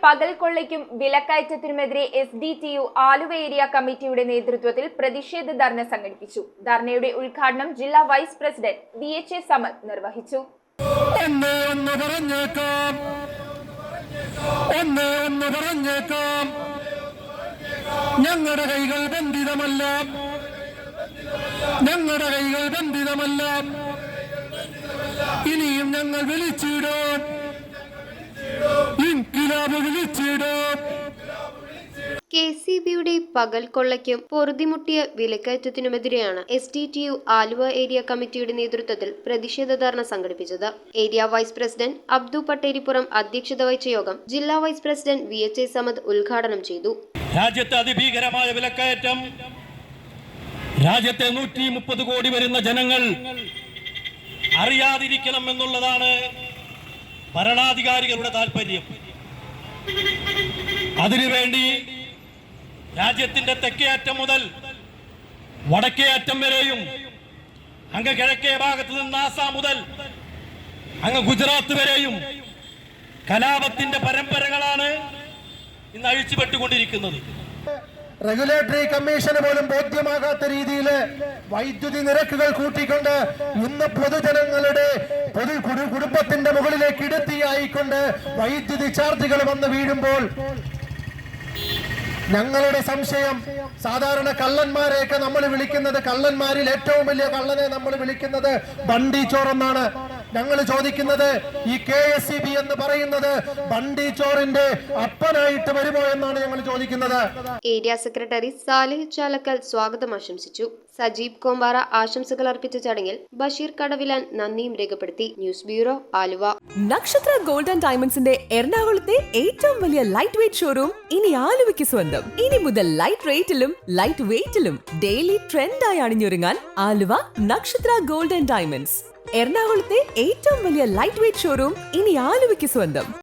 പകൽ കൊള്ളയ്ക്കും വിലക്കയറ്റത്തിനുമെതിരെ SDTU Aluva area കമ്മിറ്റിയുടെ നേതൃത്വത്തിൽ പ്രതിഷേധ ധർണ സംഘടിപ്പിച്ചു. ധർണയുടെ ഉദ്ഘാടനം ജില്ലാ വൈസ് പ്രസിഡന്റ് VHA സമദ് നിർവഹിച്ചു. ഞങ്ങളുടെ കൈകൾ ബന്ധിതമല്ല, ഇനിയും ഞങ്ങൾ വിളിച്ചിടും, ഇൻക്വിലാബ് വിളിച്ചിടും. KCBയുടെ പകൽ കൊള്ളയ്ക്കും പൊറുതിമുട്ടിയ വിലക്കയറ്റത്തിനുമെതിരെയാണ് SDTU ആലുവ ഏരിയ കമ്മിറ്റിയുടെ നേതൃത്വത്തിൽ പ്രതിഷേധ ധർണ സംഘടിപ്പിച്ചത്. Area vice president Abdu Patteripuram അധ്യക്ഷത വഹിച്ച യോഗം ജില്ലാ വൈസ് പ്രസിഡന്റ് VHA സമദ് ഉദ്ഘാടനം ചെയ്തു. രാജ്യത്തെ അതിഭീകരമായ വിലക്കയറ്റം, രാജ്യത്തെ 130 കോടി വരുന്ന ജനങ്ങൾ അറിയാതിരിക്കണം എന്നുള്ളതാണ് ഭരണാധികാരികളുടെ താല്പര്യം. അതിനുവേണ്ടി രാജ്യത്തിന്റെ തെക്കേ അറ്റം മുതൽ വടക്കേ അറ്റം വരെയും അങ്ങ് കിഴക്കേ ഭാഗത്ത് നിന്ന് ആസാം മുതൽ അങ്ങ് ഗുജറാത്ത് വരെയും കലാപത്തിന്റെ പരമ്പരകളാണ് ഇന്ന് അഴിച്ചുപെട്ടുകൊണ്ടിരിക്കുന്നത്. റെഗുലേറ്ററി കമ്മീഷന് പോലും ബോധ്യമാകാത്ത രീതിയിൽ വൈദ്യുതി നിരക്കുകൾ കൂട്ടിക്കൊണ്ട് ഇന്ന് പൊതുജനങ്ങളുടെ കുടുംബത്തിന്റെ മുകളിലേക്ക് ഇടത്തിയായിക്കൊണ്ട് വൈദ്യുതി ചാർജുകൾ വന്ന് വീഴുമ്പോൾ ഞങ്ങളുടെ സംശയം, സാധാരണ കള്ളന്മാരെയൊക്കെ നമ്മൾ വിളിക്കുന്നത്, കള്ളന്മാരിൽ ഏറ്റവും വലിയ കള്ളനെ നമ്മൾ വിളിക്കുന്നത് ബണ്ടി ചോറെന്നാണ്. ഞങ്ങൾ ചോദിക്കുന്നത്, ഈ KSEB എന്ന് പറയുന്നത് ബണ്ടി ചോറിന്റെ അപ്പനായിട്ട് വരുമോ എന്നാണ് ഞങ്ങൾ ചോദിക്കുന്നത്. ഏരിയ സെക്രട്ടറി സാലിഹ് ചാലക്കൽ സ്വാഗതം ആശംസിച്ചു. സജീബ് കോമ്പാറ ആശംസകൾ അർപ്പിച്ച ചടങ്ങിൽ ബഷീർ കടവിലാൻ നന്ദിയും രേഖപ്പെടുത്തി. News bureau, Aluva. നക്ഷത്ര ഗോൾഡ് ആൻഡ് ഡയമണ്ട്സിന്റെ എറണാകുളത്തെ ഏറ്റവും വലിയ ലൈറ്റ് വെയ്റ്റ് ഷോറൂം ഇനി ആലുവയ്ക്ക് സ്വന്തം. ഇനി മുതൽ ലൈറ്റ് റേറ്റിലും ലൈറ്റ് വെയ്റ്റിലും ഡെയിലി ട്രെൻഡായി അണിഞ്ഞൊരുങ്ങാൻ ആലുവ നക്ഷത്ര ഗോൾഡ് ആൻഡ് ഡയമണ്ട്സ്. എറണാകുളത്തെ ഏറ്റവും വലിയ ലൈറ്റ് വെയ്റ്റ് ഷോറൂം ഇനി ആലുവയ്ക്ക് സ്വന്തം.